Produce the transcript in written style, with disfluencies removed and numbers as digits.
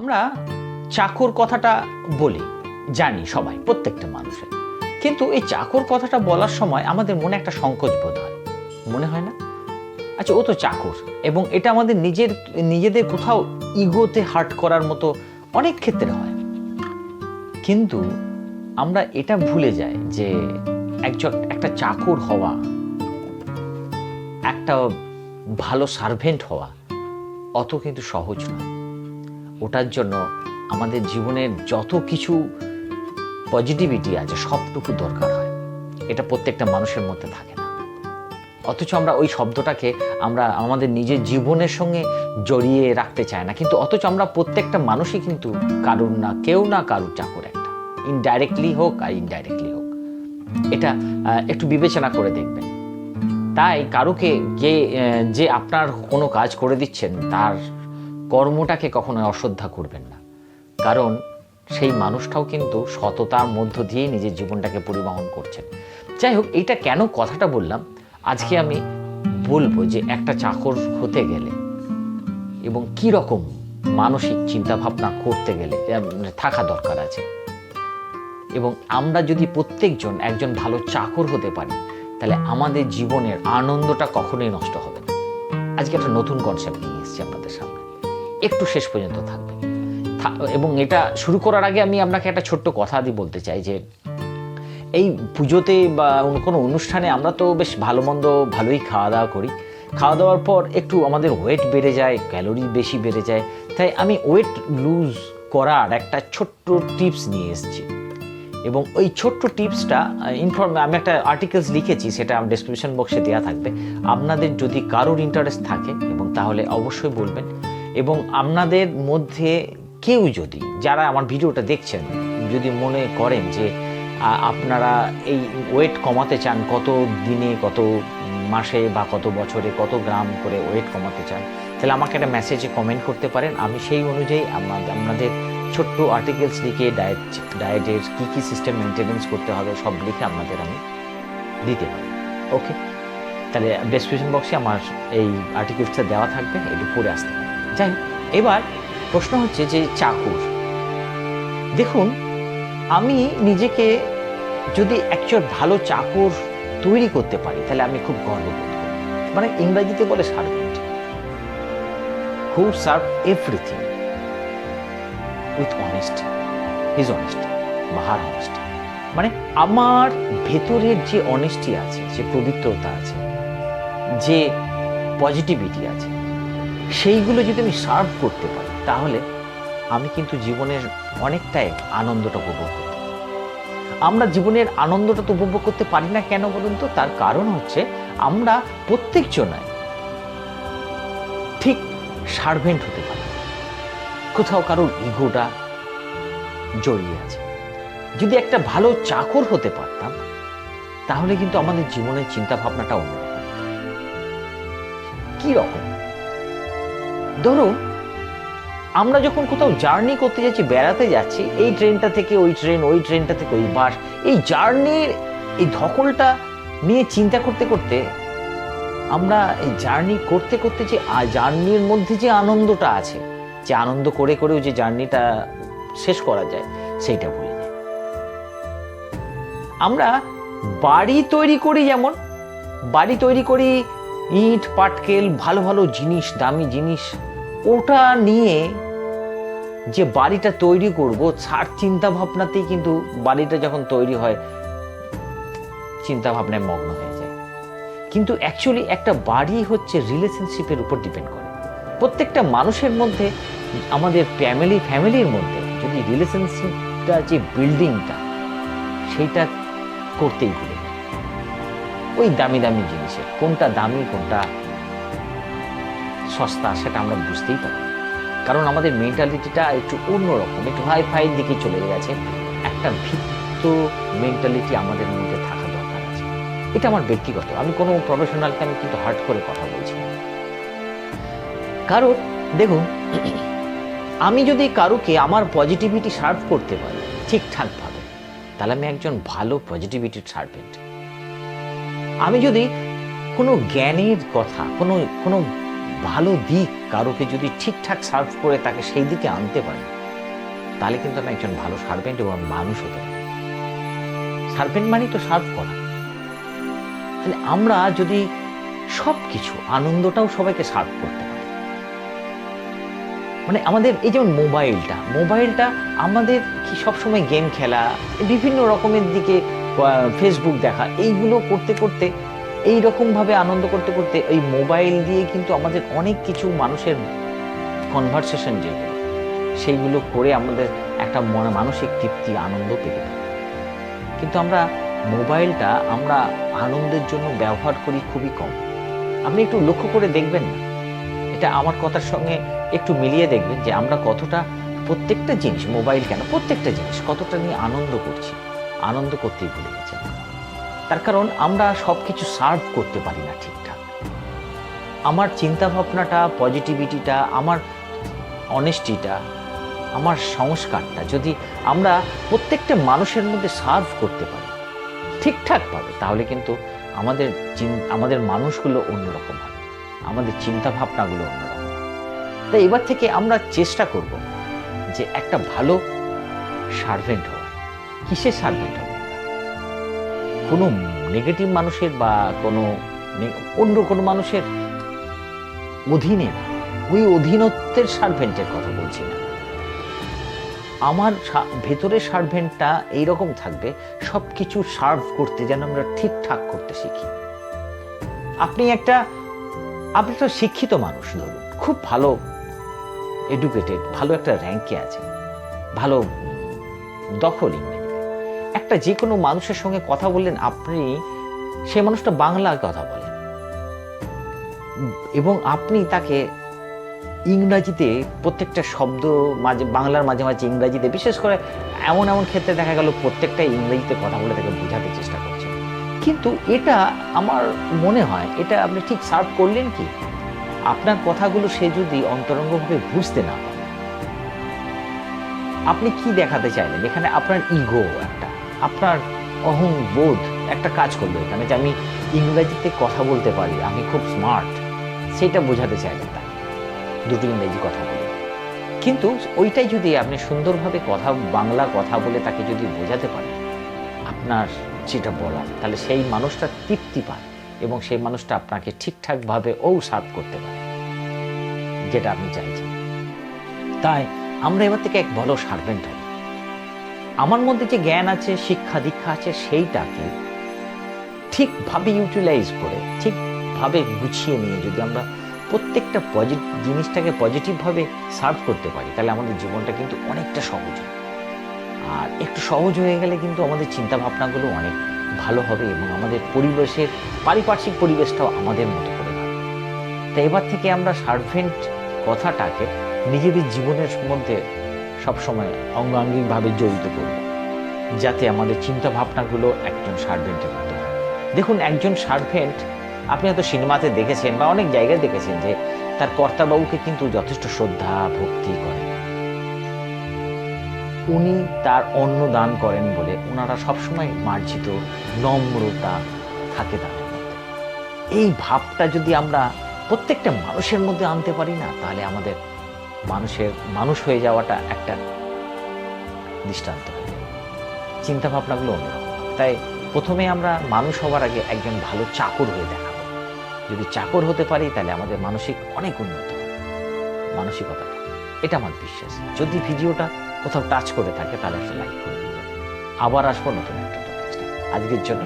আমরা চাকর কথাটা বলি, জানি সবাই, প্রত্যেকটা মানুষের। কিন্তু এই চাকর কথাটা বলার সময় আমাদের মনে একটা সংকোচ বোধ হয়, মনে হয় না? আচ্ছা, ও তো চাকর, এবং এটা আমাদের নিজেদের কোথাও ইগোতে হার্ট করার মতো অনেক ক্ষেত্রে হয়। কিন্তু আমরা এটা ভুলে যাই যে একটা চাকর হওয়া, একটা ভালো সার্ভেন্ট হওয়া অত কিন্তু সহজ নয়। ওটার জন্য আমাদের জীবনের যত কিছু পজিটিভিটি আছে সবটুকু দরকার হয়। এটা প্রত্যেকটা মানুষের মধ্যে থাকে না। অথচ আমরা ওই শব্দটাকে আমরা আমাদের নিজের জীবনের সঙ্গে জড়িয়ে রাখতে চাই না। কিন্তু অথচ আমরা প্রত্যেকটা মানুষই কিন্তু কারুর না কেউ না কারুর চাকর একটা, ইনডাইরেক্টলি হোক আর ইনডাইরেক্টলি হোক। এটা একটু বিবেচনা করে দেখবেন। তাই কারুকে যে আপনার কোনো কাজ করে দিচ্ছেন তার কর্মটাকে কখনো অশ্রদ্ধা করবেন না, কারণ সেই মানুষটাও কিন্তু সততার মধ্য দিয়ে নিজের জীবনটাকে পরিবহন করছেন। যাই হোক, এটা কেন কথাটা বললাম, আজকে আমি বলবো যে একটা চাকর হতে গেলে এবং কি রকম মানসিক চিন্তাভাবনা করতে গেলে থাকা দরকার আছে, এবং আমরা যদি প্রত্যেকজন একজন ভালো চাকর হতে পারি তাহলে আমাদের জীবনের আনন্দটা কখনোই নষ্ট হবে না। আজকে একটা নতুন কনসেপ্ট নিয়ে এসেছি আপনাদের সামনে, একটু শেষ পর্যন্ত থাকবে। এবং এটা শুরু করার আগে আমি আপনাকে একটা ছোট্ট কথা দিয়ে বলতে চাই যে এই পুজোতে বা কোনো অনুষ্ঠানে আমরা তো বেশ ভালোই খাওয়া দাওয়া করি। খাওয়া দাওয়ার পর একটু আমাদের ওয়েট বেড়ে যায়, ক্যালোরি বেশি বেড়ে যায়। তাই আমি ওয়েট লুজ করার একটা ছোট্ট টিপস নিয়ে এসেছি, এবং ওই ছোট্ট টিপসটা আমি একটা আর্টিকেলস লিখেছি, সেটা ডেসক্রিপশন বক্সে দেওয়া থাকবে। আপনাদের যদি কারোর ইন্টারেস্ট থাকে এবং তাহলে অবশ্যই বলবেন। এবং আপনাদের মধ্যে কেউ যদি, যারা আমার ভিডিওটা দেখছেন, যদি মনে করেন যে আপনারা এই ওয়েট কমাতে চান, কত দিনে, কত মাসে বা কত বছরে কত গ্রাম করে ওয়েট কমাতে চান, তাহলে আমাকে একটা মেসেজে কমেন্ট করতে পারেন। আমি সেই অনুযায়ী আপনাদের ছোট্ট আর্টিকেলস লিখে ডায়েটের কী কী সিস্টেম মেনটেনেন্স করতে হবে সব লিখে আপনাদের আমি দিতে পারি। ওকে, তাহলে ডেসক্রিপশন বক্সে আমার এই আর্টিকেলসটা দেওয়া থাকবে, একটু পড়ে আসতে পারেন। যাই হোক, এবার প্রশ্ন হচ্ছে যে চাকর। দেখুন, আমি নিজেকে যদি একজন ভালো চাকর তৈরি করতে পারি তাহলে আমি খুব গর্ববোধ করি। মানে ইংরেজিতে বলে servant, who serve everything with honesty, his honesty বা হার অনেস্টি। মানে আমার ভেতরের যে অনেস্টি আছে, যে পবিত্রতা আছে, যে পজিটিভিটি আছে, সেইগুলো যদি আমি সার্ভ করতে পারি তাহলে আমি কিন্তু জীবনের অনেকটাই আনন্দটা উপভোগ করতে পারি। আমরা জীবনের আনন্দটা তো উপভোগ করতে পারি না কেন বলুন তো? তার কারণ হচ্ছে আমরা প্রত্যেকজনাই ঠিক সার্ভেন্ট হতে পারি, কোথাও কারোর ইগোটা জড়িয়ে আছে। যদি একটা ভালো চাকর হতে পারতাম তাহলে কিন্তু আমাদের জীবনের চিন্তা ভাবনাটা অন্যরকম। কি রকম? ধরুন, আমরা যখন কোথাও জার্নি করতে যাচ্ছি, বেড়াতে যাচ্ছি, এই ট্রেনটা থেকে ওই ট্রেন, ওই ট্রেনটা থেকে ওই বাস, এই জার্নির এই ধকলটা নিয়ে চিন্তা করতে করতে আমরা এই জার্নি করতে করতে যে জার্নির মধ্যে যে আনন্দটা আছে, যে আনন্দ করে করেও যে জার্নিটা শেষ করা যায়, সেইটা ভুলে যাই। আমরা বাড়ি তৈরি করি, যেমন বাড়ি তৈরি করি, ইট পাটকেল, ভালো ভালো জিনিস, দামি জিনিস, ওটা নিয়ে যে বাড়িটা তৈরি করব তার চিন্তা ভাবনাতেই কিন্তু বাড়িটা যখন তৈরি হয় চিন্তা ভাবনায় মগ্ন হয়ে যায়। কিন্তু অ্যাকচুয়ালি একটা বাড়ি হচ্ছে রিলেশনশিপের উপর ডিপেন্ড করে। প্রত্যেকটা মানুষের মধ্যে, আমাদের ফ্যামিলির মধ্যে যদি রিলেশনশিপটা, যে বিল্ডিংটা, সেইটা করতেই ভুলে যায়। ওই দামি দামি জিনিসের কোনটা দামি কোনটা সস্তা সেটা আমরা বুঝতেই পারি, কারণ আমাদের মেন্টালিটিটা একটু অন্যরকম, একটু হাই ফাইয়ের দিকে চলে গেছে। একটা ভিত্ত মেন্টালিটি আমাদের মধ্যে থাকা দরকার আছে। এটা আমার ব্যক্তিগত, আমি কোনো প্রফেশনালকে আমি কিন্তু হার্ট করে কথা বলছি না। কারণ দেখুন, আমি যদি কারোকে আমার পজিটিভিটি সার্ভ করতে পারি ঠিকঠাকভাবে, তাহলে আমি একজন ভালো পজিটিভিটির সার্ভেন্ট। আমি যদি কোনো জ্ঞানের কথা, কোনো ভালো দিক কারোকে যদি ঠিকঠাক সার্ভ করে তাকে সেই দিকে আনতে পারি, তাহলে কিন্তু আমি একজন ভালো সার্ভেন্ট এবং মানুষ হতে পারি। সার্ভেন্ট মানে তো সার্ভ করা। তাহলে আমরা যদি সব কিছু আনন্দটাও সবাইকে সার্ভ করতে পারি, মানে আমাদের এই যেমন মোবাইলটা আমাদের কি সবসময় গেম খেলা, বিভিন্ন রকমের দিকে ফেসবুক দেখা, এইগুলো করতে করতে, এইরকমভাবে আনন্দ করতে করতে এই মোবাইল দিয়ে কিন্তু আমাদের অনেক কিছু মানুষের কনভারসেশন যেগুলো, সেইগুলো করে আমাদের একটা মানসিক তৃপ্তি, আনন্দ পেতে পারি। কিন্তু মোবাইলটা আমরা আনন্দের জন্য ব্যবহার করি খুবই কম। আপনি একটু লক্ষ্য করে দেখবেন না, এটা আমার কথার সঙ্গে একটু মিলিয়ে দেখবেন যে আমরা কতটা প্রত্যেকটা জিনিস, মোবাইল কেন, প্রত্যেকটা জিনিস কতটা নিয়ে আনন্দ করছি, আনন্দ করতেই ভুলে গেছি। তার কারণ আমরা সব কিছু সার্ভ করতে পারি না ঠিকঠাক। আমার চিন্তা ভাবনাটা, পজিটিভিটিটা, আমার অনেস্টিটা, আমার সংস্কারটা যদি আমরা প্রত্যেকটা মানুষের মধ্যে সার্ভ করতে পারি ঠিকঠাকভাবে, তাহলে কিন্তু আমাদের মানুষগুলো অন্যরকম হবে, আমাদের চিন্তা ভাবনাগুলো অন্যরকম হবে। তাই এবার থেকে আমরা চেষ্টা করব যে একটা ভালো সার্ভেন্ট হওয়া। কিসের সার্ভেন্ট হবো? কোনো নেগেটিভ মানুষের বা অন্য কোনো মানুষের অধীনে না, ওই অধীনত্বের সার্ভেন্টের কথা বলছি না। আমার ভেতরের সার্ভেন্টটা এইরকম থাকবে, সব কিছু সার্ভ করতে যেন আমরা ঠিকঠাক করতে শিখি। আপনি তো শিক্ষিত মানুষ, ধরুন খুব ভালো এডুকেটেড, ভালো একটা র্যাঙ্কে আছে, ভালো দখল ইংরেজিতে, একটা যে কোনো মানুষের সঙ্গে কথা বললেন, আপনি সেই মানুষটা বাংলায় কথা বলেন এবং আপনি তাকে ইংরাজিতে প্রত্যেকটা শব্দ বাংলার মাঝে মাঝে ইংরাজিতে, বিশেষ করে এমন ক্ষেত্রে দেখা গেল প্রত্যেকটাই ইংরেজিতে কথা বলে তাকে বোঝাতে চেষ্টা করছেন। কিন্তু এটা আমার মনে হয় এটা আপনি ঠিক সার্ভ করলেন কি? আপনার কথাগুলো সে যদি অন্তরঙ্গভাবে বুঝতে না পারে, আপনি কি দেখাতে চাইলেন এখানে? আপনার ইগো একটা, আপনার অহংবোধ একটা কাজ করলো এখানে, যে আমি ইংরেজিতে কথা বলতে পারি, আমি খুব স্মার্ট, সেটা বোঝাতে চাইলেন তাকে দুটো ইংরেজি কথা বলে। কিন্তু ওইটাই যদি আপনি সুন্দরভাবে বাংলা কথা বলে তাকে যদি বোঝাতে পারেন আপনার যেটা বলার, তাহলে সেই মানুষটা তৃপ্তি পায় এবং সেই মানুষটা আপনাকে ঠিকঠাকভাবে সার্ভ করতে পারে যেটা আপনি চাইছেন। তাই আমরা এবার থেকে এক ভালো সার্ভেন্ট হই। আমার মধ্যে যে জ্ঞান আছে, শিক্ষা দীক্ষা আছে, সেইটাকে ঠিকভাবে ইউটিলাইজ করে, ঠিকভাবে গুছিয়ে নিয়ে যদি আমরা প্রত্যেকটা জিনিসটাকে পজিটিভভাবে সার্ভ করতে পারি, তাহলে আমাদের জীবনটা কিন্তু অনেকটা সহজ হয়। আর একটু সহজ হয়ে গেলে কিন্তু আমাদের চিন্তা ভাবনাগুলো অনেক ভালো হবে এবং আমাদের পারিপার্শ্বিক পরিবেশটাও আমাদের মতো করে হবে। তাই এবার থেকে আমরা সার্ভেন্ট কথাটাকে নিজেদের জীবনের মধ্যে সবসময় অঙ্গাঙ্গিকভাবে জড়িত করব, যাতে আমাদের চিন্তা ভাবনাগুলো একজন সার্ভেন্টের মতো হয়। দেখুন, একজন সার্ভেন্ট, আপনি হয়তো সিনেমাতে দেখেছেন বা অনেক জায়গায় দেখেছেন যে তার কর্তাবাবুকে কিন্তু যথেষ্ট শ্রদ্ধা ভক্তি করেন। উনি তার অন্ন দান করেন বলে ওনারা সবসময় মার্জিত, নম্রতা থাকে তাদের মধ্যে। এই ভাবটা যদি আমরা প্রত্যেকটা মানুষের মধ্যে আনতে পারি না, তাহলে আমাদের মানুষ হয়ে যাওয়াটা একটা দৃষ্টান্ত হয়ে যাবে, চিন্তা ভাবনাগুলো অন্যরকম। তাই প্রথমে আমরা মানুষ হওয়ার আগে একজন ভালো চাকর হয়ে দেখাবো। যদি চাকর হতে পারি তাহলে আমাদের অনেক উন্নত হবে মানসিকতাটা, এটা আমার বিশ্বাস। যদি ভিডিওটা কোথাও টাচ করে থাকে তাহলে একটা লাইক করে দিও। আবার আসবো নতুন একটা টপিক। আজকের জন্য